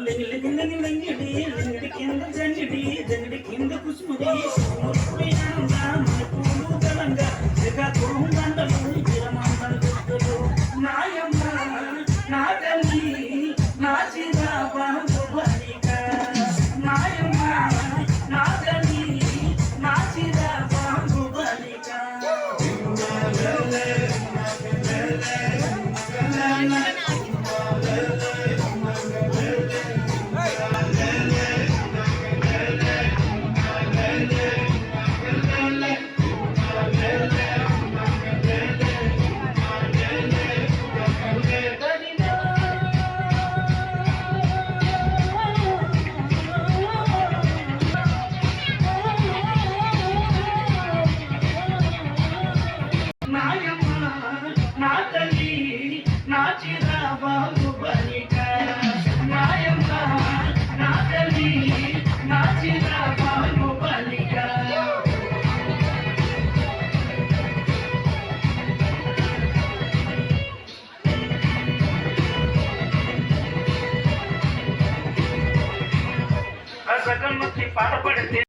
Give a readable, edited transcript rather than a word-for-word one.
లింగిడి కింద జంగిడి జంగిడి కింద కుసుముడి పూలు గలంగా దండలు విరమందలు నాయమ్మ నా తల్లి నా చిరా బాహుబలిక నాయమ్మ నా తల్లి నా చిరా బాహుబలిక నా తల్లి నా చిరా బాహుబలిక నాయమ్మ నా తల్లి నా చిరా బాహుబలిక సగం పాట పడితే